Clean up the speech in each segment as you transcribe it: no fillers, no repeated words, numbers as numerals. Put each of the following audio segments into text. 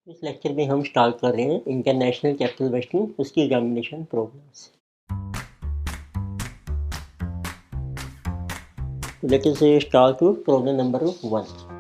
इस लेक्चर में हम स्टार्ट कर रहे हैं इंटरनेशनल कैपिटल वेस्टिंग उसकी examination programs. Let us start with problem number 1।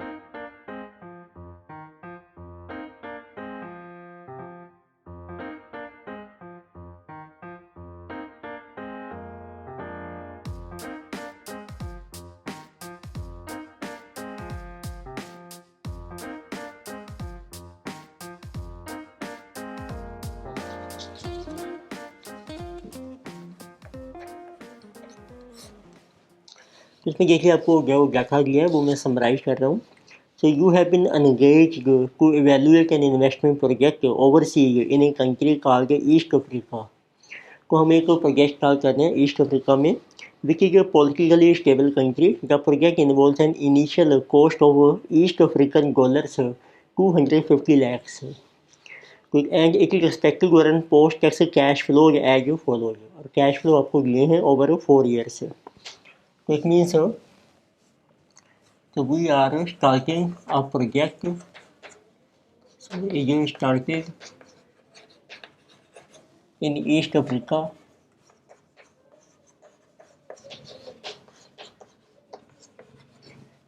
इसमें देखिए आपको जो डाटा दिया है वो मैं समराइज कर रहा हूँ। So you have been engaged to evaluate an investment project overseas in a country called East Africa. तो हम एक प्रोजेक्ट स्टार्ट कर रहे हैं ईस्ट अफ्रीका में, which is a politically stable country. The project involves an initial cost of East African dollars 250 lakhs and it is expected to run post tax cash flow as follows. और cash flow आपको दिए हैं over 4 years। तो it means so we are starting a project. So it is started in East Africa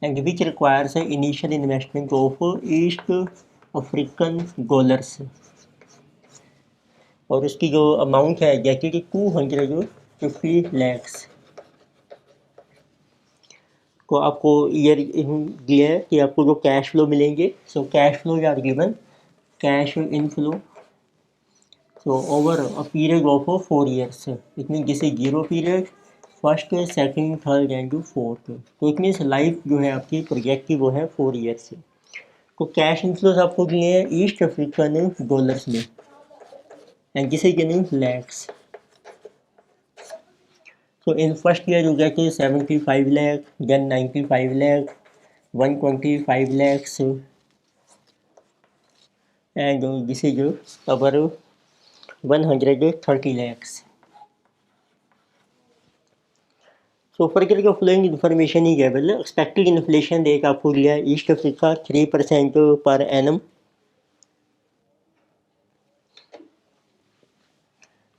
and which requires an initial investment of East African dollars। और उसकी जो amount है जैसे कि 250 lakhs। तो आपको ईयर दिया है कि आपको जो कैश फ्लो मिलेंगे। So cash flow are given cash inflow so over a period of 4 years। It mean जैसे 0 period, first, second, third and fourth. तो इट मीन्स लाइफ जो है आपकी प्रोजेक्ट की वो है 4 years। तो कैश इनफ्लोज आपको दिए हैं ईस्ट अफ्रीकन डॉलर्स में एंड जिसे ginning lakhs. So in first year you get 75 lakh, then 95 lakh, 125 lakhs, and this is our 130 lakhs। So further the following information is given। Expected inflation rate आपको दिया है east Africa 3% per annum.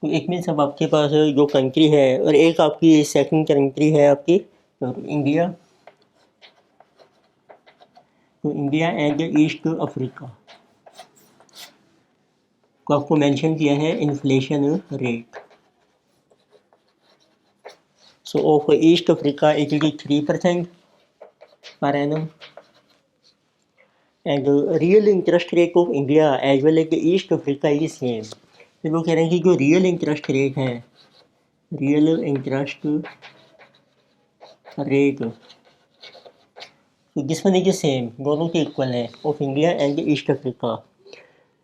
तो एक means अब आपके पास जो country है और एक आपकी सेकंड कंट्री है आपकी इंडिया। तो इंडिया एंड ईस्ट अफ्रीका को आपको मेंशन किया है inflation rate. So of East Africa it is 3% per annum and real interest rate of India as well as East Africa is same. तो वो कह रहे हैं कि जो रियल इंटरेस्ट रेट है, रियल इंटरेस्ट रेट तो दिस वन इज सेम, दोनों के इक्वल है of India and East Africa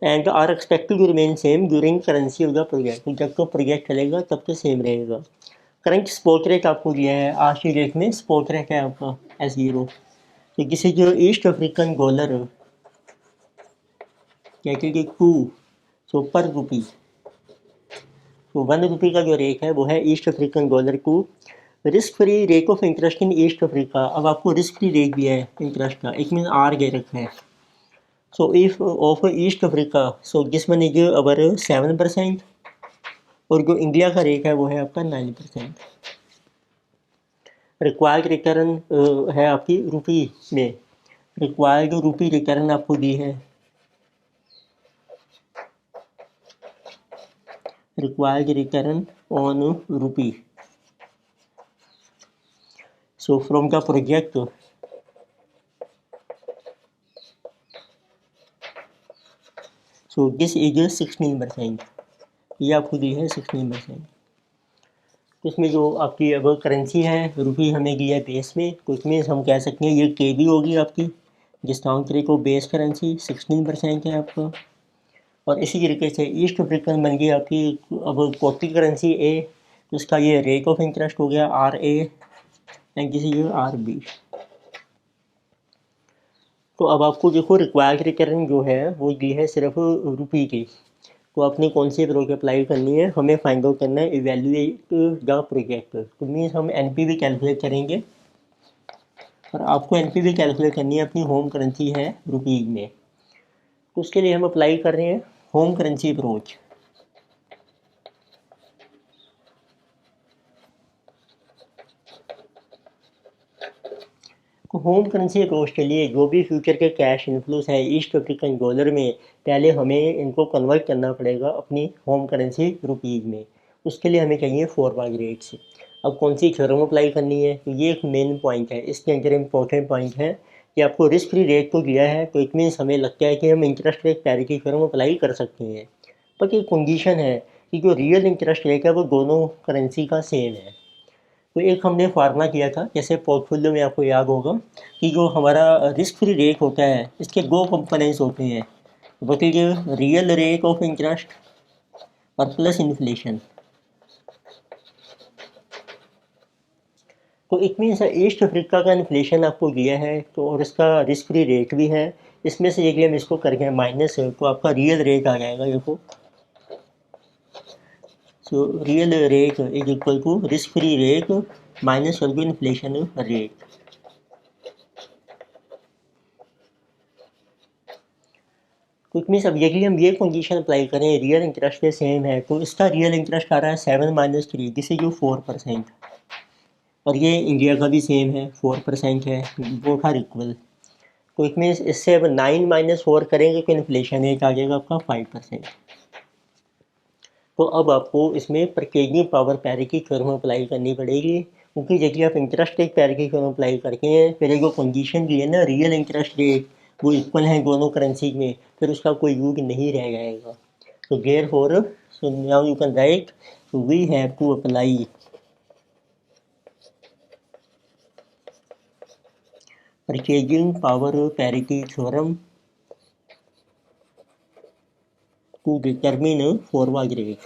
and are expected to remain same during currency of the project. जब तो प्रोजेक्ट चलेगा तब तो सेम रहेगा। करंट स्पॉट रेट आपको दिया है आज की डेट में, स्पॉट रेट है आपका S0। तो किसी जो ईस्ट अफ्रीकन डॉलर कहते कि 2 सो पर रुपी, तो 1 रुपये का जो रेट है वो है ईस्ट अफ्रीकन डॉलर को। Risk free rate of interest in east Africa, अब आपको रिस्क फ्री रेट दिया है इंटरेस्ट का, एक मीन आर दे रखा है। So if of East Africa so this one is our 7% और जो इंडिया का रेट है वो है आपका 9%। रिक्वायर्ड रिटर्न है आपकी रुपी में, रिक्वायर्ड रुपी रिटर्न आपको दी है, required return on rupee. So from the project so this is 16%, ये आपको दी है 16%। तो इसमें जो आपकी अब करेंसी है रुपी हमें दी है बेस में, तो इसमें हम कह सकते हैं ये KB होगी आपकी, जिस तरीके को बेस करेंसी 16% है आपका। और इसी तरीके से ईस्ट अफ्रीकन बन गई आपकी अब कॉपी करेंसी A, तो इसका ये रेट ऑफ इंटरेस्ट हो गया RA and this is RB। तो अब आपको देखो रिक्वायर्ड रिटर्न जो है वो दी है सिर्फ रुपी की। तो आपने कौन सी प्रोजेक्ट अप्लाई करनी है, हमें फाइंड आउट करना है इवेल्यूएट द प्रोजेक्ट। तो मीन्स हम NPV कैलकुलेट करेंगे और आपको NPV कैलकुलेट करनी है अपनी होम करेंसी है रुपीज़ में। उसके लिए हम अप्लाई कर रहे हैं होम करेंसी अप्रोच। तो होम करेंसी अप्रोच के लिए जो भी फ्यूचर के कैश इनफ्लोस है ईस्ट अफ्रीकन डॉलर में, पहले हमें इनको कन्वर्ट करना पड़ेगा अपनी होम करेंसी रुपीज़ में। उसके लिए हमें चाहिए फॉरवर्ड रेट्स। अब कौन सी थ्योरम अप्लाई करनी है, तो ये एक मेन पॉइंट है। इसके अंदर इंपॉर्टेंट पॉइंट है कि आपको रिस्क फ्री रेट को दिया है, तो इट मीन्स हमें लगता है कि हम interest rate parity theorem apply कर सकते हैं। बट एक कंडीशन है कि जो रियल इंटरेस्ट रेट है वो दोनों करेंसी का सेम है। तो एक हमने फार्मूला किया था, जैसे पोर्टफोलियो में आपको याद होगा कि जो हमारा रिस्क फ्री रेट होता है इसके दो कंपोनेंट्स होते हैं, वो कि रियल रेट ऑफ इंटरेस्ट और प्लस इन्फ्लेशन। तो इट मीन्स ईस्ट अफ्रीका का इन्फ्लेशन आपको दिया है तो, और इसका रिस्क फ्री रेट भी है। इसमें से यदि हम इसको करके माइनस तो आपका रियल रेट आ जाएगा देखो। So real rate is equal to risk free rate minus कर दो इन्फ्लेशन रेट। तो इट मीन्स अब यदि हम ये कंडीशन अप्लाई करें रियल इंटरेस्ट के सेम है, तो इसका रियल इंटरेस्ट आ रहा है 7 - 3, दिस इज 4%। और ये इंडिया का भी सेम है, 4% है, बोथ आर इक्वल। तो इट मीन्स इससे अब 9 - 4 करेंगे तो इन्फ्लेशन रेट आ जाएगा आपका 5%। तो अब आपको इसमें purchasing power parity theorem apply करनी पड़ेगी, क्योंकि यदि आप interest rate parity theorem apply करते हैं, फिर जो कंडीशन दी है ना रियल इंटरेस्ट रेट वो इक्वल है दोनों करेंसी में, फिर उसका कोई यूज नहीं रह जाएगा। तो therefore so now you can write we have to apply purchasing power parity theorem to determine forward rate.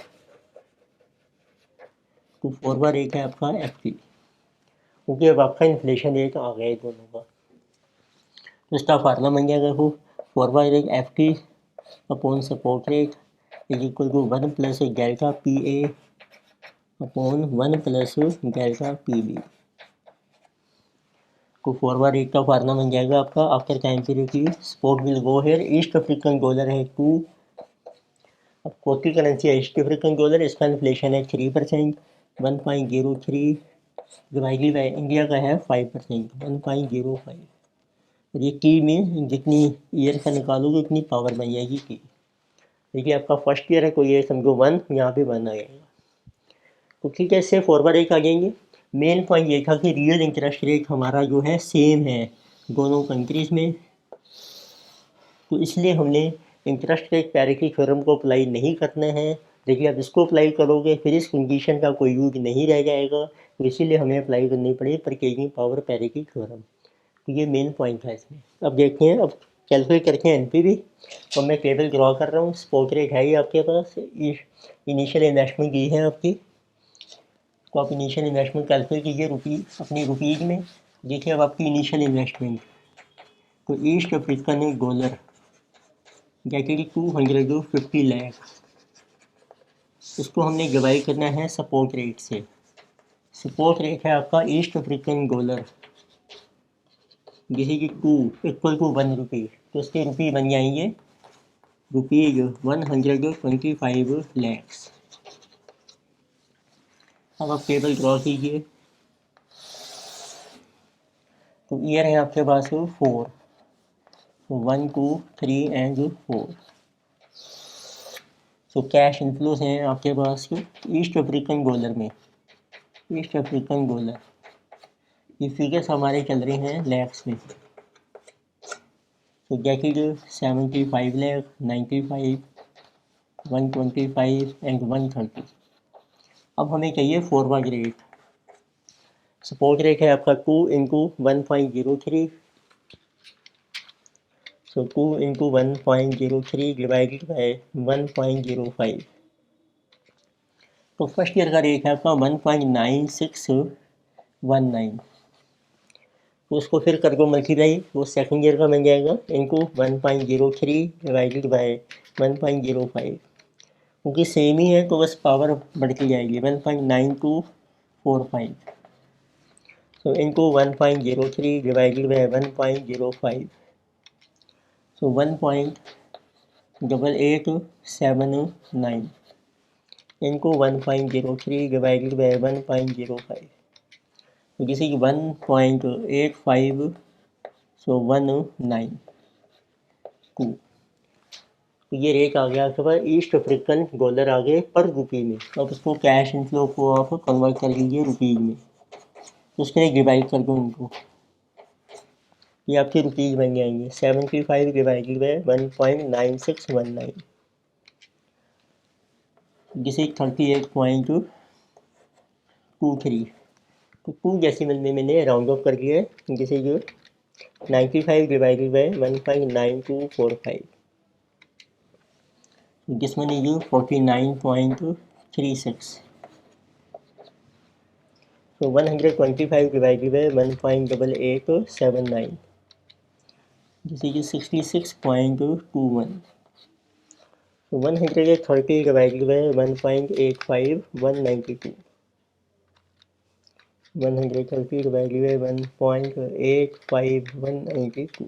तो फॉरवर्ड रेट है आपका FT, क्योंकि अब आपका इन्फ्लेशन रेट आ गया है दोनों का। तो इसका फार्मूला बन जाएगा वो forward rate FT upon spot rate is equal to 1 plus delta PA upon 1 plus delta PB। तो फॉरवर्ड रेट का फार्मूला बन जाएगा आपका after time period spot will go here East African dollar है 2। अब कोटी करेंसी है East African dollar, इसका inflation है 3%, 1.03 डिवाइडेड बाय इंडिया का है 5%, 1.05। और ये की में जितनी ईयर का निकालोगे उतनी पावर बन जाएगी की। देखिए आपका फर्स्ट ईयर है तो ये समझो 1, यहाँ पे 1 आ जाएगा। तो ठीक है, इससे फॉरवर्ड रेट आ जाएंगे। मेन पॉइंट ये था कि रियल इंटरेस्ट रेट हमारा जो है सेम है दोनों कंट्रीज़ में, तो इसलिए हमने इंटरेस्ट रेट पैरिटी थ्योरम को अप्लाई नहीं करना है। देखिए आप इसको अप्लाई करोगे फिर इस कंडीशन का कोई यूज नहीं रह जाएगा, तो इसीलिए हमें अप्लाई करनी पड़ेगी परचेजिंग पावर पैरिटी थ्योरम। तो ये मेन पॉइंट है इसमें। अब देखते हैं, अब कैलकुलेट करके NPV। तो मैं टेबल ड्रॉ कर रहा हूँ। स्पॉट रेट है ही आपके पास, इनिशियल इन्वेस्टमेंट की है आपकी, तो आप इनिशियल इन्वेस्टमेंट कैलकुलेट कीजिए अपनी रुपीज़ में। देखिए अब आपकी इनिशियल इन्वेस्टमेंट, तो ईस्ट अफ्रीकन डॉलर जैसे 250 लाख, इसको हमने डिवाइड करना है सपोर्ट रेट से। सपोर्ट रेट है आपका ईस्ट अफ्रीकन डॉलर जैसे कि 2 इक्वल टू 1 रुपी, तो इसके रुपी बन जाएंगे रुपीज 125 लैक्स। अब आप टेबल ड्रॉ कीजिए। तो ईयर है आपके पास 4, 1 2 3 एंड 4। तो कैश इनफ्लोस हैं आपके पास ईस्ट अफ्रीकन डॉलर में, ईस्ट अफ्रीकन डॉलर ये फिगर्स हमारे चल रहे हैं लैक्स में। तो जैसे 75 लाख, 95, 125 एंड 130। अब हमें चाहिए फॉरवर्ड रेट। सपोर्ट रेट है आपका 2 into 1.03, so 2 into 1.03 divided by 1.05। तो फर्स्ट ईयर का रेट है आपका 1.9619, तो उसको फिर कर दो मल्टीप्लाई, वो सेकंड ईयर का बन जाएगा इंटू 1.03 डिवाइडेड बाय 1.05। क्योंकि सेम ही है तो बस पावर बढ़ती जाएगी, 1.9245, so into 1.03 divided by 1.05, so 1.9245 8879 इनको 1.03 डिवाइडेड बाय 1.05, तो किसी की 1.85 सो 192, तो ये रेट आ गया आपके पास ईस्ट अफ्रीकन डॉलर आ गए पर रुपये में। अब इसको कैश इनफ्लो को आप कन्वर्ट कर लीजिए रुपीज़ में, तो उसके लिए डिवाइड कर दो उनको, ये आपके रुपीज़ बन जाएंगे 75 डिवाइडेड बाय 1.9619, जिसे 38.23, तो 2 डेसिमल में मैंने राउंड ऑफ कर दिया है, जिसे जो 95 divided by 1.9245, this one is 49.36, so 125 divided by 1.8879, this is 66.21, so 130 divided by 1.85 192, 130 divided by 1.85 192,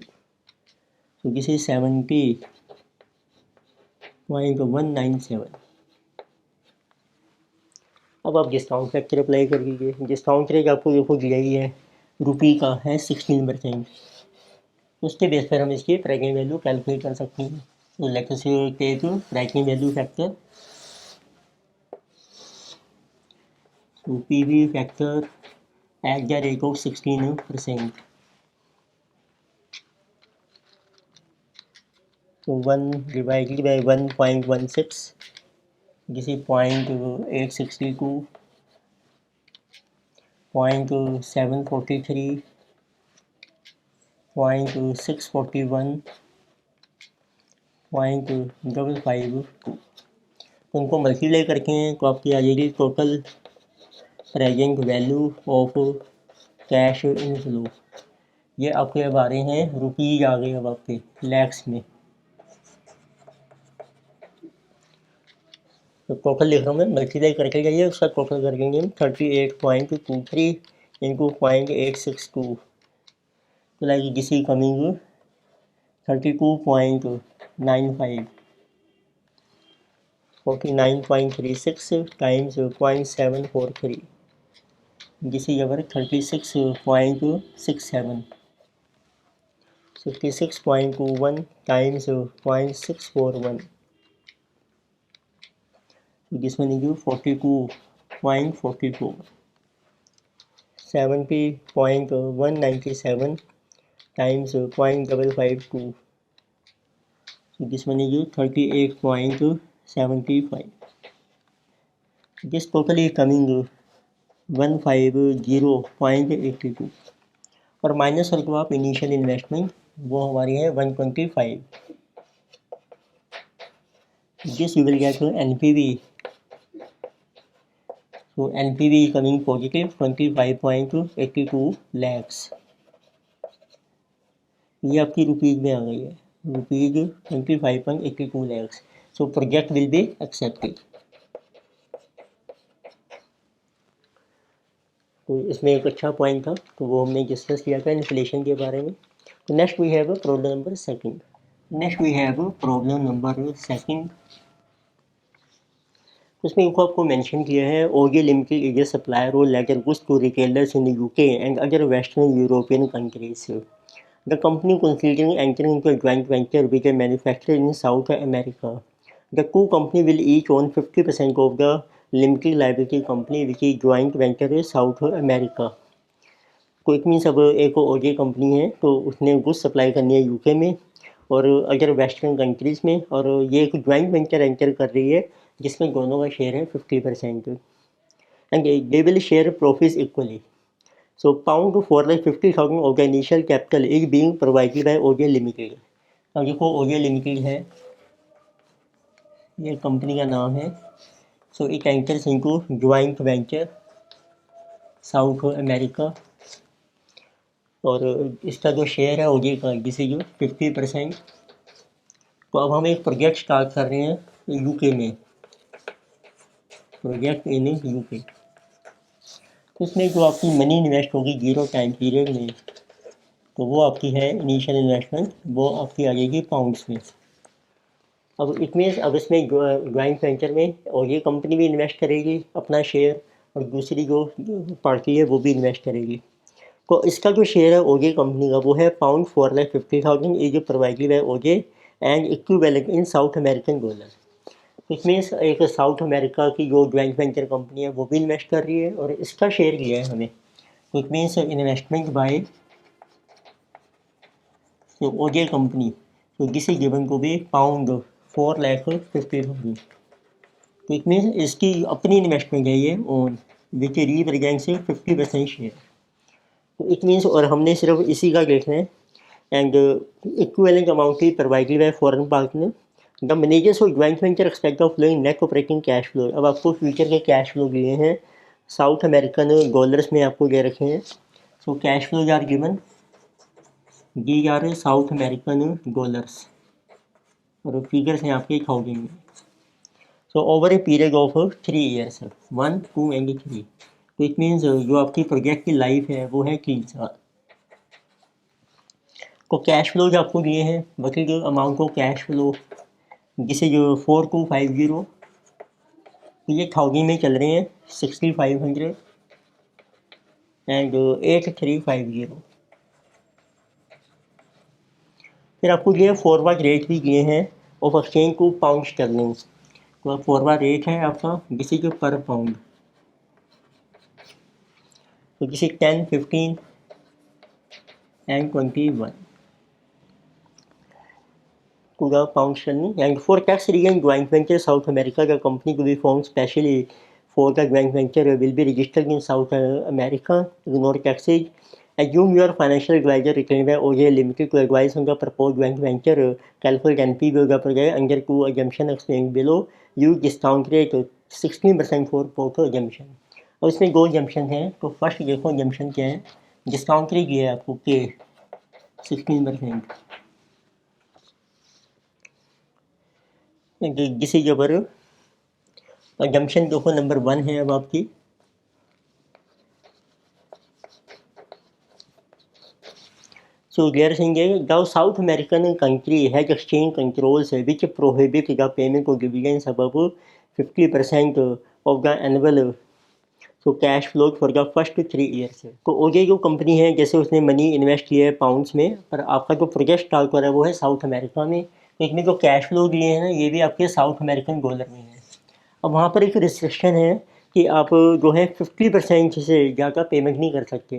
so this is 70.197। अब आप डिस्काउंट फैक्टर अप्लाई कर दीजिए। डिस्काउंट रेट आपको देखो दिया ही है, रुपी का है 16%, उसके बेस पर हम इसकी प्राइसिंग वैल्यू कैलकुलेट कर सकते हैं। तो let's say take pricing value factor, तो PV factor at the rate of 16%, तो 1 डिवाइडेड बाय 1.16, जिसे 0.862, 0.743, 0.641, 0.552, तो उनको मल्टीप्लाई करके तो आपकी आ जाएगी total present value of cash inflow. ये आपके अब आ रहे हैं रुपीज आ गए अब आपके लैक्स में, तो टोटल लिख रहा हूँ मैं, मल्टीप्लाई करके जाइए, उसका टोटल कर देंगे हम 38.23 इंटू 0.862, तो like this is coming 32.95, 49.36 times 0.743, this is our 36.67, 66.21 times 0.641, this one is 42.44, 70.197 times 0.552, so this one is 38.75, this total is coming 150.82, और माइनस कर दो आप इनिशियल इन्वेस्टमेंट, वो हमारी है 125, this you will get NPV, so NPV is coming positive 25.82 lakhs, ये आपकी rupees में आ गई है, rupees 25.82 lakhs, so project will be accepted. तो इसमें एक अच्छा पॉइंट था, तो वो हमने डिस्कस किया था इन्फ्लेशन के बारे में। तो next we have problem number second, उसमें इनको आपको मेंशन किया है ओगे लिमिटेड इज ए सप्लायर और leather goods to retailers in UK and other western European countries. The company considering entering into a joint venture with a manufacturer in South America. The two companies will each own 50% of the limited liability company which is joint venture in South America. तो it means अब एक ओजे company है, तो उसने goods supply करनी है UK में और अदर वेस्टर्न कंट्रीज़ में, और ये एक ज्वाइंट वेंचर एंटर कर रही है जिसमें दोनों का शेयर है 50%, and they will share profits equally. So pound for like 50,000 of the initial capital is being provided by OJ Limited. अब देखो OJ Limited है, ये कंपनी का नाम है। So it enters into joint venture south America, और इसका जो शेयर है OJ का दिस इज 50%। तो अब हम एक प्रोजेक्ट स्टार्ट कर रहे हैं यूके में, प्रोजेक्ट इन यूके। तो इसमें जो आपकी मनी इन्वेस्ट होगी 0 टाइम पीरियड में, तो वो आपकी है इनिशियल इन्वेस्टमेंट, वो आपकी आ जाएगी पाउंड्स में। अब इट मीन्स अब इसमें ज्वाइंट वेंचर में और ये कंपनी भी इन्वेस्ट करेगी अपना शेयर, और दूसरी जो पार्टी है वो भी इन्वेस्ट करेगी। तो इसका जो शेयर है ओजे कंपनी का वो है पाउंड 4,50,000, ये जो प्रोवाइडेड है ओजे and equivalent in south American dollar. It means एक साउथ अमेरिका की जो ज्वाइंट वेंचर कंपनी है वो भी इन्वेस्ट कर रही है और इसका शेयर लिया है हमें। It means investment by OJ company, तो this is given to be pound 4,50,000। तो इट मीन्स इसकी अपनी इन्वेस्टमेंट है ये ऑन विच रिप्रेजेंट से 50% शेयर। तो इट मीन्स और हमने सिर्फ इसी का देखना है एंड इक्विवेलेंट अमाउंट ही provided by foreign partner. The managers of joint venture expect of flowing net operating cash flow. अब आपको फ्यूचर के कैश फ्लो दिए हैं साउथ अमेरिकन डॉलर्स में आपको दे रखे हैं। So cash flow are given, they are South American dollars और फिगर्स हैं आपके थाउजेंड में। So over a period of 3 years, 1, 2 and 3। तो इट मीन्स जो आपकी प्रोजेक्ट की लाइफ है वो है 3 साल। तो कैश फ्लो जो आपको दिए हैं बाकी जो अमाउंट ऑफ कैश फ्लो जिसे जो 4250, तो ये थाउजेंड में चल रहे हैं, 6500 एंड 8350। फिर आपको ये फॉरवर्ड रेट भी दिए हैं of exchange to pound sterling. तो फॉरवर्ड रेट है आपका जिसे जो पर पाउंड, तो जिसे 10, 15 and 21 to the pound sterling. And for tax reason, joint venture South America, the company to be formed specially for the joint venture will be registered in South America, ignore taxes. Assume your financial advisor retained by OJ Limited to advise on the proposed joint venture. Calculate NPV of the project under two assumption explained below. Use discount rate 16% for both assumption. और इसमें दो assumption हैं, तो first देखो assumption क्या है। Discount rate ये है आपको पे 16%, जिसे जबर जंक्शन देखो नंबर 1 है अब आपकी। So there since the South American country has exchange controls which prohibit the payment of dividends above 50% of the annual so cash flow for the first 3 years. तो ओजे जो कंपनी है जैसे उसने money invest किया है pounds में, पर आपका जो प्रोजेक्ट स्टार्ट हो रहा है वो है साउथ अमेरिका में, तो इसमें जो कैश फ्लो दिए हैं ना ये भी आपके साउथ अमेरिकन डॉलर में है। अब वहाँ पर एक रिस्ट्रिक्शन है कि आप जो है 50% से ज़्यादा पेमेंट नहीं कर सकते।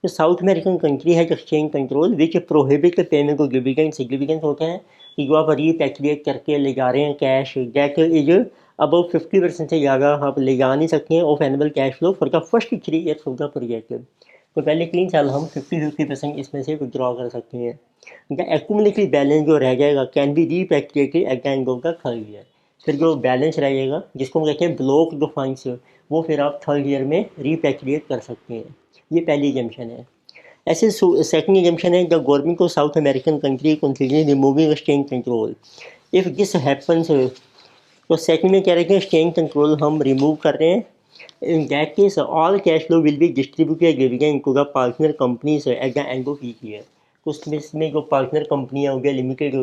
तो साउथ अमेरिकन कंट्री है exchange control which prohibit payment of dividend. Significance होता है कि जो आप रीपैट्रिएट करके ले जा रहे हैं कैश दैट इज अबव 50% से ज़्यादा आप ले जा नहीं सकते हैं of annual cash flow for the first 3 years of the project. तो पहले 3 साल हम 50% इसमें से विड्रॉ कर सकते हैं। द एक्यूमुलेटेड बैलेंस जो रह जाएगा can be repatriated at the end of the third year. फिर जो बैलेंस रहेगा जिसको हम कहते हैं ब्लॉक द फंड्स, वो फिर आप थर्ड ईयर में रीपैट्रिएट कर सकते हैं। ये पहली एग्जम्पशन है। ऐसे सेकंड एग्जम्पशन है the government of south American country considering removing exchange control if this happens. तो सेकंड में कह रहे हैं एक्सचेंज कंट्रोल हम रिमूव कर रहे हैं। In that case all cash flow will be distributed dividend to the partner companies at the end of each year. तो उसमें जो पार्टनर कंपनियाँ हो गया लिमिटेड,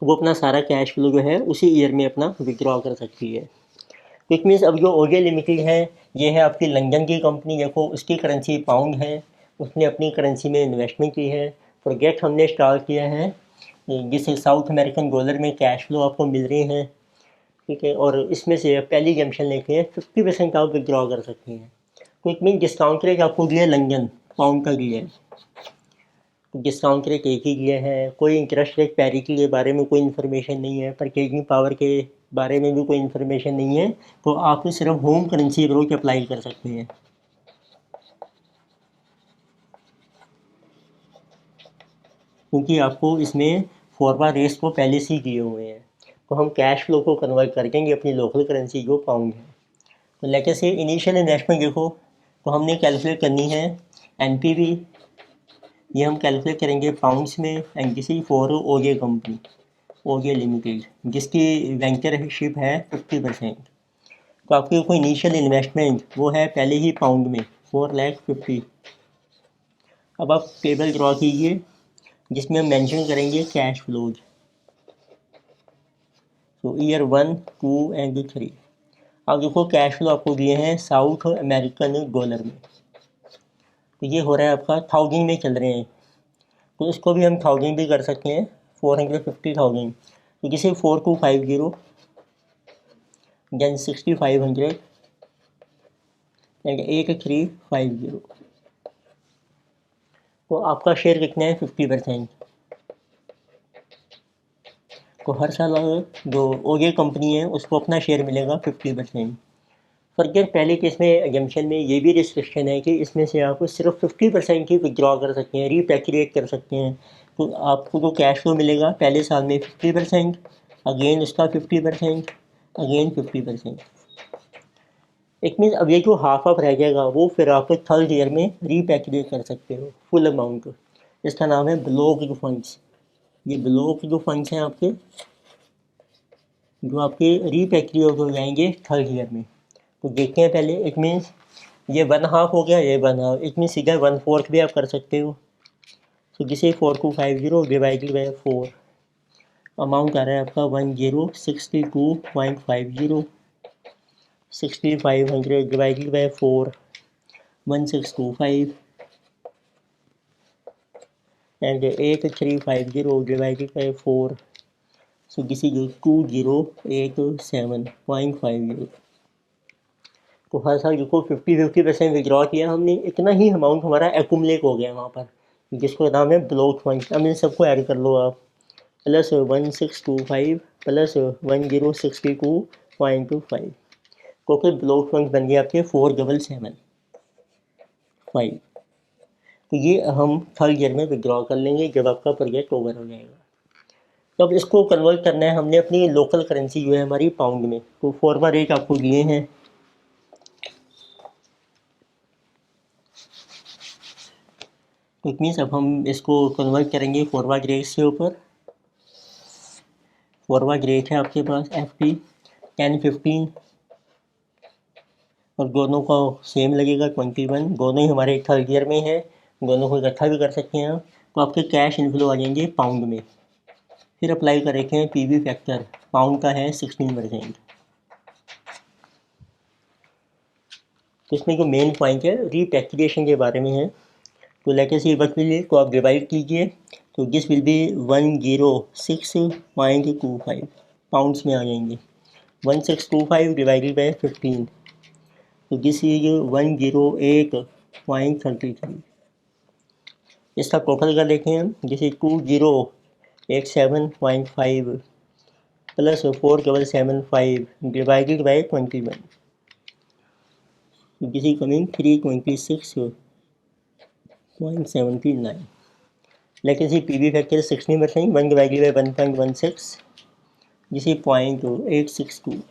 वो अपना सारा कैश फ्लो जो है उसी ईयर में अपना विड्रॉ कर सकती है। इट मीन्स अब जो ओजे लिमिटेड है ये है आपकी लंदन की कंपनी, देखो उसकी करेंसी पाउंड है, उसने अपनी करेंसी में इन्वेस्टमेंट की है। प्रोजेक्ट हमने स्टार्ट किया है जिससे साउथ अमेरिकन डॉलर में कैश फ्लो आपको मिल रहे हैं, ठीक है। और इसमें से पहली जंक्शन लेके हैं 50% आप विड्रॉ कर सकते हैं। तो इट मीन डिस्काउंट रेट आपको दिया है लंदन पाउंड का दिया है, डिस्काउंट रेट एक ही दिया है। कोई इंटरेस्ट रेट पैरिटी के बारे में कोई इन्फॉर्मेशन नहीं है, परचेजिंग पावर के बारे में भी कोई इन्फॉर्मेशन नहीं है। तो आप सिर्फ होम करेंसी अप्रोच अप्लाई कर सकते हैं। क्योंकि आपको इसमें फॉरवर्ड रेट्स को पहले से ही दिए हुए हैं, तो हम कैश फ्लो को कन्वर्ट कर देंगे अपनी लोकल करेंसी जो पाउंड है। तो लेके से इनिशियल इन्वेस्टमेंट देखो, तो हमने कैलकुलेट करनी है एनपीवी, ये हम कैलकुलेट करेंगे पाउंड्स में एंड दिस इज फॉर ओजे कंपनी, ओजे लिमिटेड, जिसकी वेंचरशिप है 50%। तो आपकी कोई इनिशियल इन्वेस्टमेंट वो है पहले ही पाउंड में 4,50,000। अब आप टेबल ड्रॉ कीजिए जिसमें हम मेंशन करेंगे कैश फ्लोज। तो ईयर 1, 2 एंड 3। अब देखो कैश फ्लो आपको दिए हैं साउथ अमेरिकन डॉलर में, तो ये हो रहा है आपका 1000 में चल रहे हैं, तो इसको भी हम 1000 भी कर सकते हैं, 450,000। तो जैसे 4250 देन 6500 एंड 8350। तो आपका शेयर कितना है 50%। तो हर साल जो ओजे कंपनी है उसको अपना शेयर मिलेगा 50%। फर्दर पहले केस में एग्जम्पशन में ये भी रिस्ट्रिक्शन है कि इसमें से आप सिर्फ 50% ही विड्रॉ कर सकते हैं, रिपैट्रिएट कर सकते हैं। तो आपको जो कैश फ्लो मिलेगा पहले साल में 50%, अगेन उसका 50%, अगेन 50%। इट मीन्स अब ये जो हाफ ऑफ रह जाएगा वो फिर आप थर्ड ईयर में रिपैट्रिएट कर सकते हो फुल अमाउंट। इसका नाम है ब्लॉक्ड फंड्स। ये ब्लॉक्ड जो फंड्स हैं आपके, जो आपके रिपैट्रिएट हो जाएंगे थर्ड ईयर में। तो देखते हैं पहले, इट मीन्स ये 1/2 हो गया, ये 1/2, इट मीन्स इधर 1/4 भी आप कर सकते हो। तो जिसे 4250 डिवाइडेड बाई 4, अमाउंट आ रहा है आपका 1062.50। 6500 divided by 4, 1625 and 8350 divided by 4, so this is 2087.50। तो हर साल देखो 50% विड्रॉ किया हमने, इतना ही अमाउंट हमारा एक्यूमुलेट हो गया वहाँ पर, जिसको नाम है ब्लॉक फंड। अब इन सबको ऐड कर लो आप, plus 1625 plus 1062.25, total block fund बन गया आपके 4775। तो ये हम थर्ड ईयर में विड्रॉ कर लेंगे जब आपका प्रोजेक्ट ओवर हो जाएगा। तो अब इसको कन्वर्ट करना है हमने अपनी लोकल करेंसी जो है हमारी पाउंड में। तो फॉरवर्ड रेट आपको दिए हैं, इट मीन्स अब हम इसको कन्वर्ट करेंगे फॉरवर्ड रेट से ऊपर। फॉरवर्ड रेट है आपके पास FT 1015 और दोनों का सेम लगेगा 21। दोनों ही हमारे थर्ड ईयर में है, दोनों को इकट्ठा भी कर सकते हैं आप। तो आपके कैश इनफ्लो आ जाएंगे पाउंड में। फिर अप्लाई करेंगे PV फैक्टर, पाउंड का है 16%। तो इसमें जो मेन पॉइंट है रिपैट्रिएशन के बारे में है। तो लेके से वक्त लिए तो आप डिवाइड कीजिए, तो दिस विल बी 106.25 पाउंड्स में आ जाएंगे। 1625 डिवाइडेड बाई 15, तो दिस इज 108.33। इसका टोटल कर देखें हम, जैसे 2087.5 plus 4775 divided by 21, this is coming 326.79। लेकिन सी PV फैक्टर 16%, 1 डिवाइडेड बाई 1.16, जिसे 0.862,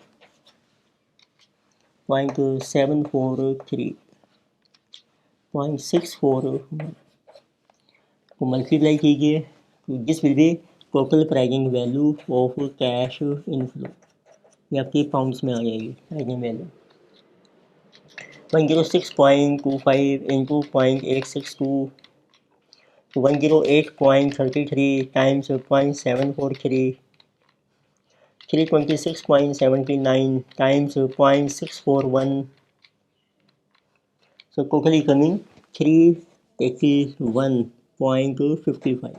0.743, 0.641 को मल्टीप्लाई कीजिए, तो this will B total pricing value of cash inflow. ये आपकी पाउंड्स में आ जाएगी pricing value. 106.25 into 0.862, 108.33 times 0.743, 326.79 times 0.641, so totally coming 381.55।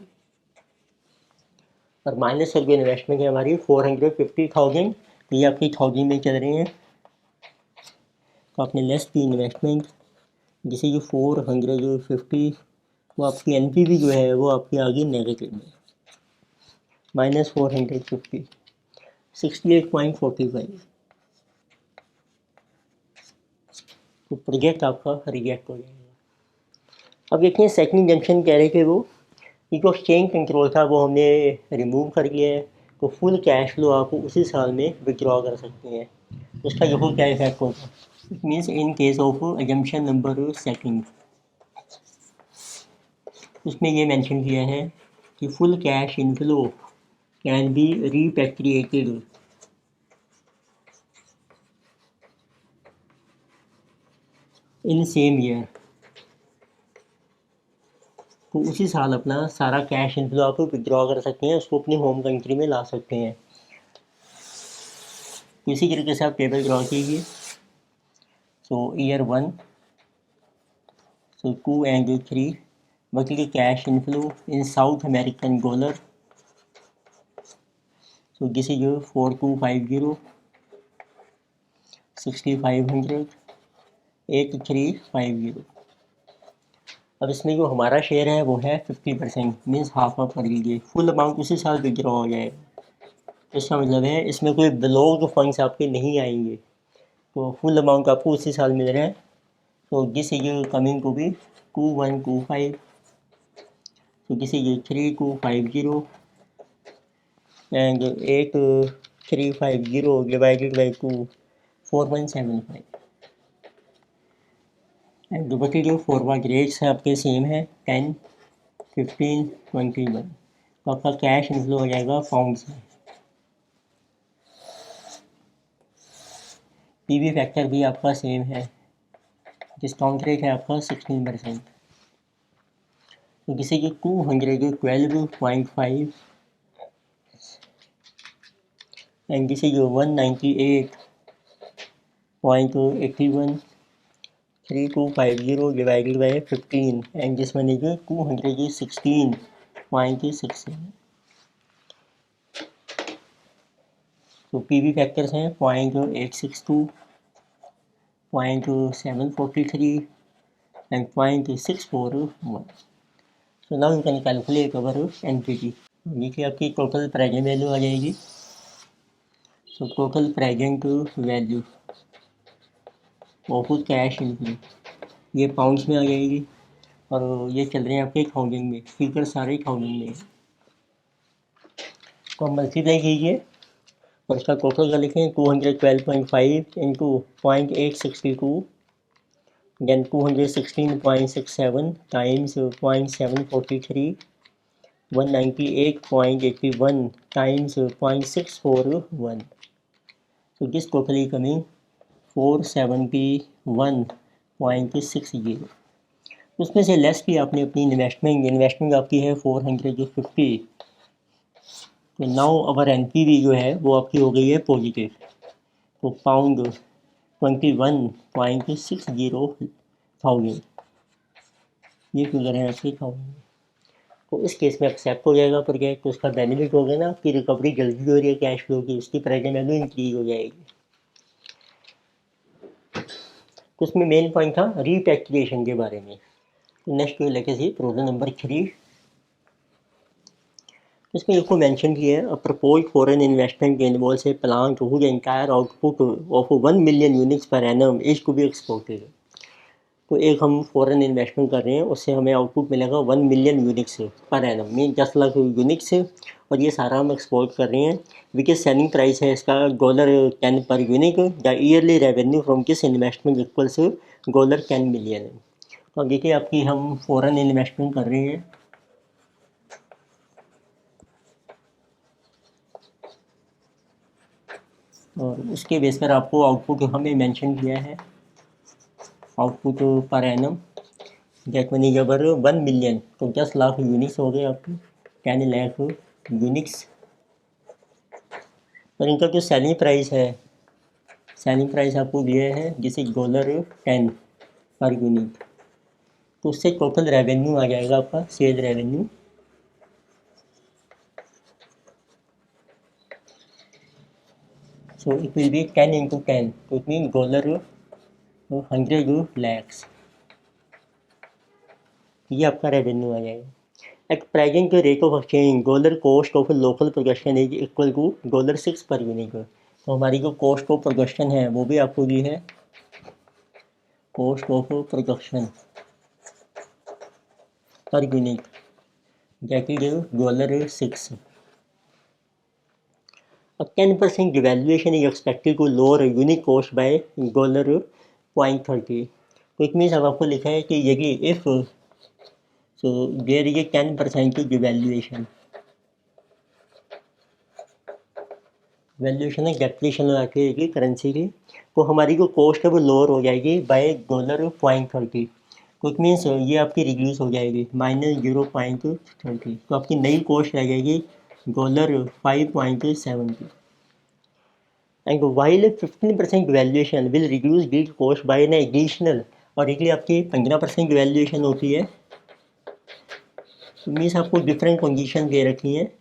और माइनस करके इन्वेस्टमेंट है हमारी 450,000, तो ये आपकी 1000 में चल रही हैं। तो आपने लेस की इन्वेस्टमेंट, जिसे जो 450, वो आपकी NPV जो है वो आपकी आ गई नेगेटिव में, -450, 68.45। तो प्रोजेक्ट आपका रिजेक्ट हो जाएगा। अब देखिए सेकंड जंक्शन कह रहे थे वो कि जो एक्सचेंज कंट्रोल था वो हमने रिमूव कर लिया है, तो फुल कैश फ्लो आप उसी साल में विड्रॉ कर सकते हैं। उसका देखो क्या इफेक्ट होगा। It means in case of assumption number second, उसमें ये मेंशन किया है कि full cash inflow can be repatriated in same year. तो उसी साल अपना सारा कैश इनफ्लो आप विड्रॉ कर सकते हैं, उसको अपनी होम कंट्री में ला सकते हैं। इसी तरीके से आप टेबल ड्रॉ कीजिए। सो year 1, so 2 and 3, monthly cash inflow in South American dollar. So this is your 4250, 6500, 8350। अब इसमें जो हमारा शेयर है वो है 50%, मीन्स हाफ ऑफ कर लीजिए। फुल अमाउंट उसी साल विड्रॉ हो जाएगा। इसका मतलब है इसमें कोई ब्लॉक फंड्स आपके नहीं आएंगे, तो फुल अमाउंट आपको उसी साल मिल रहा है। तो this is coming to be 2125, so this is 3250 and 8350 divided by 2, 4175। And बाकी जो फॉरवर्ड रेट्स हैं आपके सेम है 10, 15, 21। तो आपका कैश इनफ्लो हो जाएगा पाउंड्स में। पीवी फैक्टर भी आपका सेम है, डिस्काउंट रेट है आपका 16%। तो किसी की 212.5 एंड किसी की 198.81, 3250 divided by 15 and this one is 216.67। तो पीवी फैक्टर्स हैं 0.862, 0.743 and 0.641। So now you can calculate our NPV। देखिए आपकी टोटल प्रेजेंट वैल्यू आ जाएगी। So total present value of cash inflow ये पाउंड्स में आ जाएगी, और ये चल रहे हैं आपके थाउजेंड में, फिगर सारे थाउजेंड में। तो आप मल्टीप्लाई कीजिए और इसका टोटल का लिखें 212.5 into 0.862, then 216.67 times 0.743, 198.81 times 0.641। So this totally coming 471.60। उसमें से लेस की आपने अपनी इन्वेस्टमेंट आपकी है 450। तो नाउ अवर एनपीवी जो है वो आपकी हो गई है पॉजिटिव। तो पाउंड 21.60 ये फिगर है आपकी थाउजेंड। तो इस केस में एक्सेप्ट हो जाएगा प्रोजेक्ट, तो उसका बेनिफिट हो गया ना, आपकी रिकवरी जल्दी हो रही है कैश फ्लो की, उसकी प्रेजेंट वैल्यू इंक्रीज हो जाएगी। तो उसमें मेन पॉइंट था रीपैट्रिएशन के बारे में। तो नेक्स्ट लेके सी प्रोजेक्ट नंबर 3। इसमें इसको मेंशन किया है, propose foreign investment involves a plan to whose entire output of 1 million units per annum is to be exported. तो एक हम फॉरेन इन्वेस्टमेंट कर रहे हैं, उससे हमें आउटपुट मिलेगा 1 million units per annum, mean 10 lakh units, और ये सारा हम एक्सपोर्ट कर रहे हैं। विच सेलिंग प्राइस है इसका $10 per unit. The yearly revenue from this investment equals $10 million. तो देखिए आपकी हम फॉरेन इन्वेस्टमेंट कर रहे हैं, और उसके बेस पर आपको आउटपुट हमें मेंशन किया है, output per annum that money जबर 1 मिलियन, तो 10 लाख यूनिट्स हो गए आपके, 10 लाख यूनिट्स। और इनका जो सेलिंग प्राइस है, सेलिंग प्राइस आपको दिया है जिसे $10 पर यूनिट। तो उससे टोटल रेवेन्यू आ जाएगा आपका sale revenue. So it will be 10 into 10, तो it means $100 lakhs। ये आपका रेवेन्यू आ जाएगा। At present rate of exchange dollar cost of local production is equal to $6 per unit. तो हमारी जो कॉस्ट ऑफ प्रोडक्शन है वो भी आपको दी है, cost of production per unit that is $6। A 10% devaluation is expected to lower unit cost by $0.30। तो it means अब आपको लिखा है कि यदि इफ सो देयर इज 10% की डिवैल्यूएशन, वैल्यूएशन है डेप्रिसिएशन आती है करेंसी की, तो हमारी जो कॉस्ट है वो लोअर हो जाएगी बाय $0.30। तो इट मीन्स ये आपकी रिड्यूस हो जाएगी -0.30। तो आपकी नई कॉस्ट आ जाएगी $5.70। And while 15% valuation will reduce guild cost by an additional, और एक आपकी 15% वैल्यूएशन होती है, तो मीन्स आपको डिफरेंट कंडीशन दे रखी है।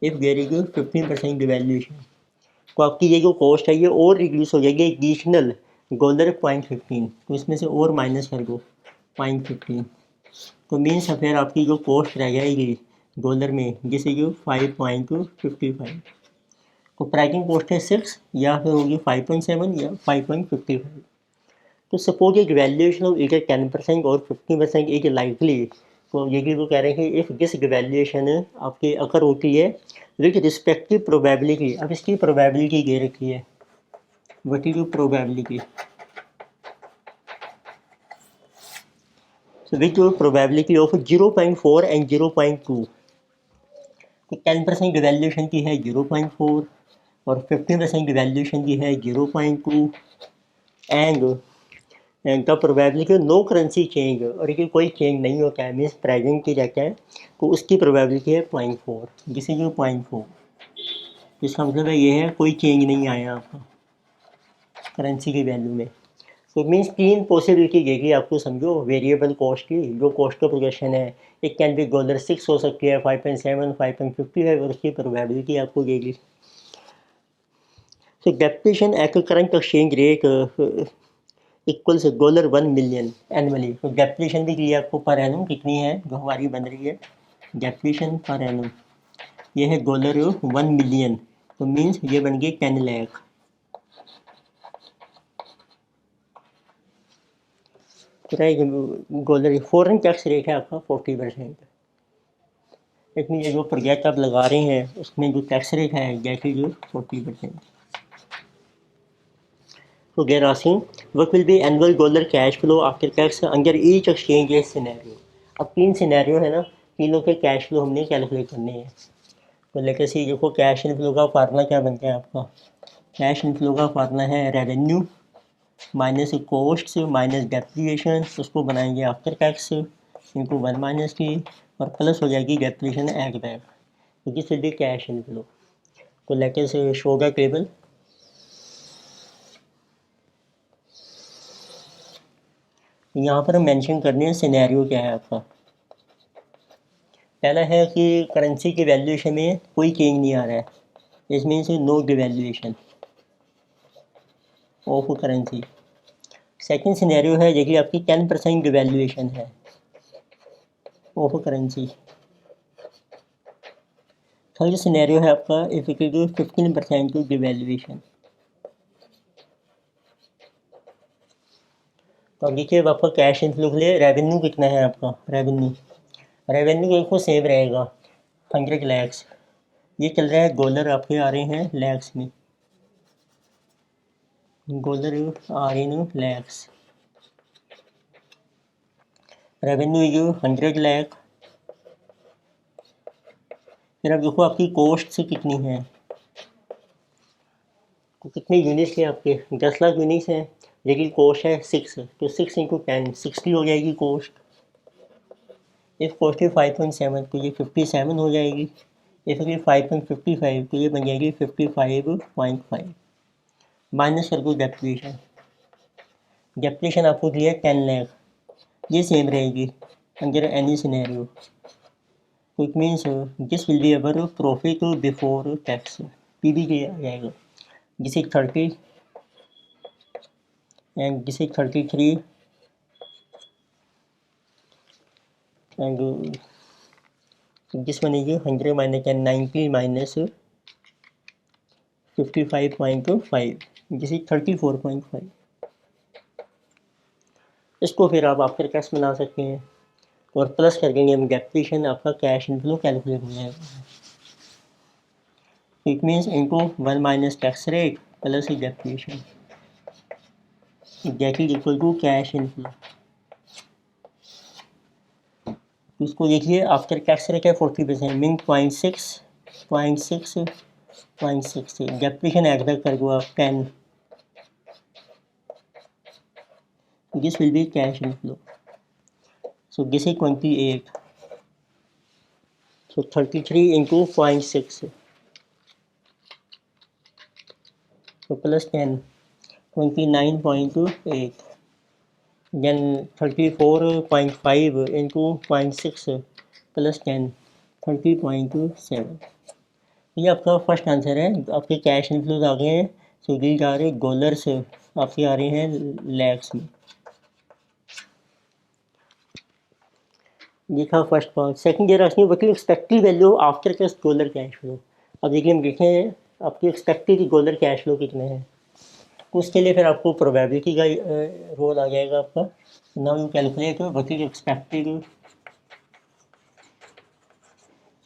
इफ़ देयर इज 15% वैल्यूएशन, तो आपकी ये जो कॉस्ट है ये और रिड्यूस हो जाएगी एडिशनल $0.15, तो इसमें से और माइनस कर दो 0.15, तो मीन्स फिर आपकी जो कॉस्ट रह जाएगी डॉलर में जिस इज 5.55, तो प्राइसिंग कॉस्ट है 6 या फिर होगी 5.7 या 5.55। तो सपोज एक वैल्यूएशन ऑफ इधर 10% और 50% इज लाइकली, तो ये भी वो कह रहे हैं कि इफ़ दिस वैल्यूएशन आपके अकर होती है विथ रिस्पेक्टिव प्रोबेबिलिटी, अब इसकी प्रोबेबिलिटी दे रखी है, what is probability, so with your probability of 0.4 and 0.2, तो 10% वैल्यूएशन की है 0.4 और 50% वैल्यूएशन की है 0.2, and the probability no currency change, और ये कोई चेंज नहीं होता है, मीन्स प्रेजेंट की रहता है, तो उसकी प्रोबेबिलिटी है 0.4, जिस इज 0.4, इसका मतलब है ये है कोई चेंज नहीं आया आपका करेंसी की वैल्यू में। तो मीन्स 3 पॉसिबिलिटी देगी आपको, समझो वेरिएबल कॉस्ट की, जो कॉस्ट का प्रोजेक्शन है, एक कैन बी $6 हो सकती है, 5.7, 5.55, और उसकी प्रोबेबिलिटी आपको देगी। सो depreciation at current exchange rate equals $1 million annually, तो डेप्रिसिएशन भी दिया आपको पर एनम कितनी है जो हमारी बन रही है, डेप्रिसिएशन पर एनम ये है $1 मिलियन, तो मीन्स ये बन गई 10 lakh. Dollar foreign tax rate है आपका 40%, लेकिन ये जो प्रोजेक्ट आप लगा रहे हैं उसमें जो टैक्स रेट है that is 40%। So they're asking what will be annual dollar cash flow after tax under each exchange rate scenario। अब 3 सिनेरियो है ना, तीनों के कैश फ्लो हमने कैलकुलेट करने हैं। तो लेकर से देखो कैश इनफ्लो का फार्मूला क्या बनता है आपका, कैश इनफ्लो का फार्मूला है revenue minus cost minus depreciation, उसको बनाएंगे आफ्टर टैक्स इनटू 1 माइनस की, और प्लस हो जाएगी डेप्रिसिएशन एड बैक, तो this will be cash inflow. तो लेकर से शो द टेबल, यहाँ पर हम मेंशन करने हैं सिनेरियो क्या है आपका। पहला है कि करेंसी के वैल्यूएशन में कोई चेंज नहीं आ रहा है, this means no devaluation of currency. Second scenario है देखिए आपकी 10% डिवैल्यूएशन है ऑफ करेंसी। थर्ड सिनेरियो है आपका इफ इट इज 15% डिवैल्यूएशन। तो अब देखिए आपका कैश इनफ्लो के लिए रेवेन्यू कितना है आपका, रेवेन्यू देखो सेम रहेगा 100 लैक्स, ये चल रहा है डॉलर आपके आ रहे हैं लैक्स में, डॉलर आ रहे हैं लैक्स, रेवेन्यू इज 100 लाख। फिर अब देखो आपकी कॉस्ट से कितनी है, तो कितने यूनिट्स हैं आपके 10 लाख यूनिट्स हैं, लेकिन कॉस्ट है 6, तो 6 इंटू 10 60 हो जाएगी कॉस्ट। इफ़ कॉस्ट है 5.7 तो ये 57 हो जाएगी, इफ ये 5.55 तो ये बन जाएगी 55.5, माइनस कर दो डेप्रिसिएशन, डेप्रिसिएशन आपको दिया है 10 लाख, ये सेम रहेगी अंडर एनी सिनेरियो, तो it means this will be our profit before tax, PBT आ जाएगा, जिसे 30 एंड जिसे 33 and this one is 100 minus 10 90 minus 55.5 जिसे 34.5। इसको फिर आप आफ्टर टैक्स बना सकते हैं और प्लस कर देंगे हम डेप्रिसिएशन, आपका कैश इनफ्लो कैलकुलेट हो जाएगा। इट मीन्स इनको 1 minus tax rate plus depreciation that is equal to cash inflow. इसको देखिए आफ्टर टैक्स रेट है 40%, मीन 0.6 डेप्रिसिएशन ऐड बैक कर दो आप 10, this will be cash inflow. So this is 28. So 33 into 0.6. So plus 10, 29.8. Then 34.5 into 0.6 plus 10, 30.7. ये आपका first answer है। आपके कैश इनफ्लोज आ गए हैं। सो ये जा रहे डॉलर्स, आपके आ रहे हैं लैक्स में। देखा first part. Second year asking what is expected value after cash dollar cash flow. अब देखिए हम देखें आपके एक्सपेक्टेड डॉलर कैश फ्लो कितने हैं। उसके लिए फिर आपको प्रोबेबिलिटी का रोल आ जाएगा आपका। Now you calculate what is expected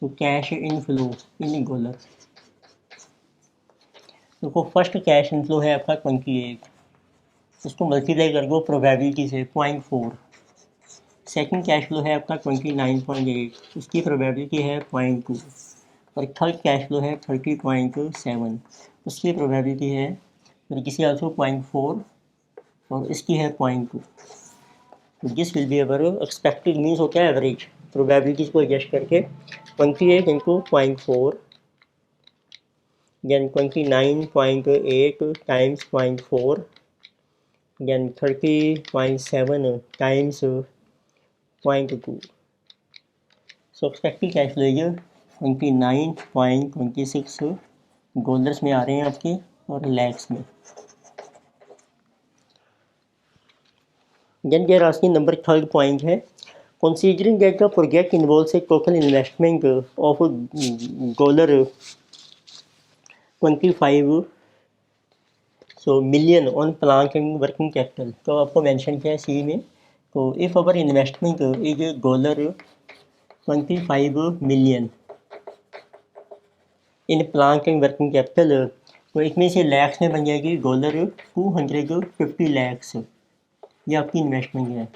तो कैश इनफ्लो इन डॉलर। देखो फर्स्ट कैश इनफ्लो है आपका 28, इसको मल्टीप्लाई कर दो प्रोबेबिलिटी से 0.4। सेकंड कैश फ्लो है आपका 29.8, उसकी प्रोबेबिलिटी है 0.2। और थर्ड कैश फ्लो है 30.7, उसकी प्रोबेबिलिटी है फिर किसी आल्सो 0.4 और इसकी है 0.2। तो this will be our expected means होता है एवरेज, प्रोबेबिलिटीज को एडजस्ट करके 28 into 0.4 then 29.8 times 0.4 then 30.7 times 0.2. So expected cash flow है 29.26 डॉलर्स में आ रहे हैं आपके और लैक्स में। Then they are asking number third point है considering that the project involves a total investment of $25 so million on plant and working capital। तो आपको मेंशन किया है सी में। तो if our investment is $25 million in plant and working capital, तो इसमें से लैक्स में बन जाएगी $250 lakhs। ये आपकी इन्वेस्टमेंट है।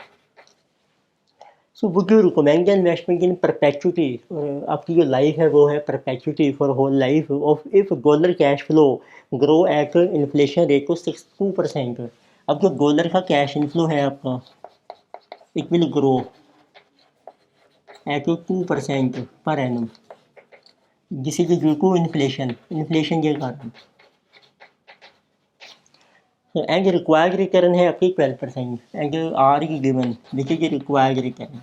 So would you recommend investment in perpetuity. आपकी जो लाइफ है वो है perpetuity for whole life of if dollar cash flow grow at inflation rate को 2%। अब जो डॉलर का कैश इनफ्लो है आपका it will grow at 2% per annum, जिसे ड्यू टू इन्फ्लेशन के कारण। एंड रिक्वायर्ड रिटर्न है आपकी 12% एंड आर की गिवन देखिए रिक्वायर्ड रिटर्न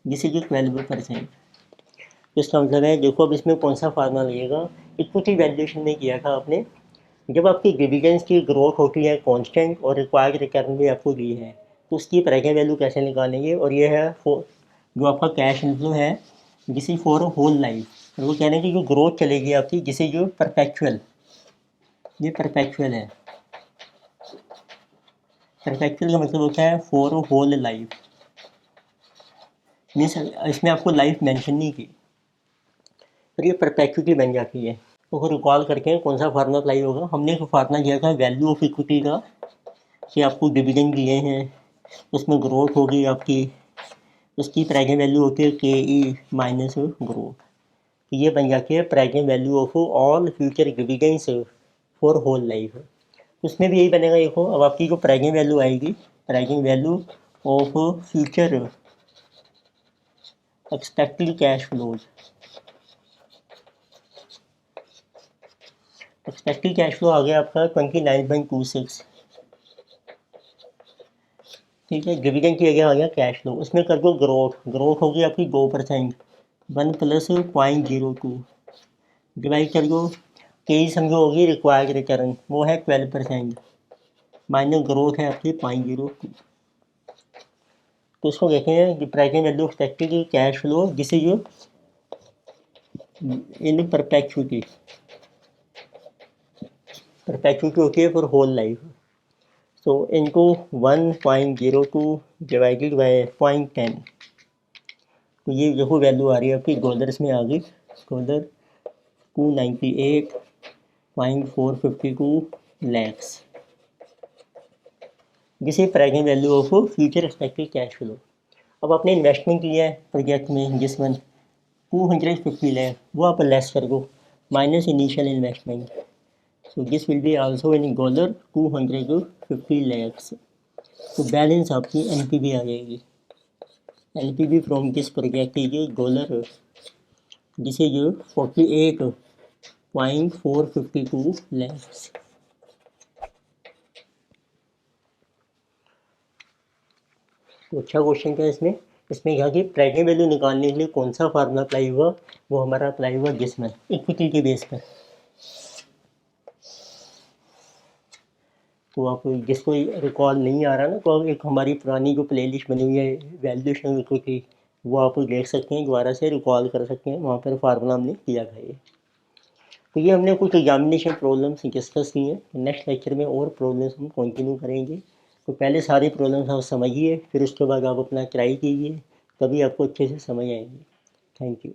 जिसे कि 12%। इसका मतलब है देखो अब इसमें कौन सा फार्मूला लगेगा। इक्विटी वैल्यूएशन में किया था आपने, जब आपकी डिविडेंड्स की ग्रोथ होती है कांस्टेंट और रिक्वायर्ड रिटर्न भी आपको दी है तो उसकी प्रेजेंट वैल्यू कैसे निकालेंगे। और ये है जो आपका कैश इनफ्लो है जिसे फॉर होल लाइफ। और वो कहने की जो ग्रोथ चलेगी आपकी जिसे जो परपेचुअल, ये परपेचुअल है। परपेचुअल का मतलब होता है फॉर होल लाइफ, मीन्स इसमें आपको लाइफ मेंशन नहीं की और ये परपेचुअली बन जाती है। तो रिकॉल करके कौन सा फार्मूला अप्लाई होगा। हमने एक फार्मूला किया था वैल्यू ऑफ इक्विटी का कि आपको डिविडेंड दिए हैं उसमें ग्रोथ होगी आपकी, उसकी प्रेजेंट वैल्यू होती है के ई माइनस ग्रोथ। तो ये बन जाती है present value of all future dividends for whole life. उसमें भी यही बनेगा। देखो अब आपकी जो प्रेजेंट वैल्यू आएगी, present value of future expected cash flows. Expected cash flow आ गया आपका 29.26, ठीक है। डिविडेंड किया गया आ गया कैश फ्लो, उसमें कर दो ग्रोथ होगी आपकी 2%, 1 प्लस 0.02 डिवाइड कर दो के ही समझो होगी रिक्वायर्ड रिटर्न वो है 12% माइनस ग्रोथ है आपकी 0.02। तो उसको देखेंगे कि present value expected cash flow जिसे जो इन परपेचुटी होती है फॉर होल लाइफ। तो इनको 1.02 डिवाइडेड बाय 0.10, तो ये देखो वैल्यू आ रही है आपकी डॉलर्स में आ गई। डॉलर 298.452 लैक्स, जिसे present value of future expected cash flow. अब आपने इन्वेस्टमेंट किया है प्रोजेक्ट में जिस मंथ 250 लाख, वो आप लेस कर दो minus initial investment. So this will be also in dollar 250 lakhs। तो बैलेंस आपकी NPV आ जाएगी। NPV from this project is dollar जिसे जो 48 0.452 lakhs। तो अच्छा क्वेश्चन था इसमें। इसमें क्या कि प्रेजेंट वैल्यू निकालने के लिए कौन सा फार्मूला अप्लाई हुआ, वो हमारा अप्लाई हुआ जिसमें इक्विटी के बेस पर। तो आप जिसको रिकॉल नहीं आ रहा ना, तो आप एक हमारी पुरानी जो प्लेलिस्ट बनी हुई है वैल्यूएशन इक्विटी, वो आप देख सकते हैं, दोबारा से रिकॉल कर सकते हैं, वहाँ पर फार्मूला हमने किया था ये। तो ये हमने कुछ एग्जामिनेशन प्रॉब्लम्स डिस्कस की हैं। नेक्स्ट लेक्चर में और प्रॉब्लम्स हम कंटिन्यू करेंगे। तो पहले सारी प्रॉब्लम्स आप समझिए, फिर उसके बाद आप अपना ट्राई कीजिए, तभी आपको अच्छे से समझ आएंगे। Thank you.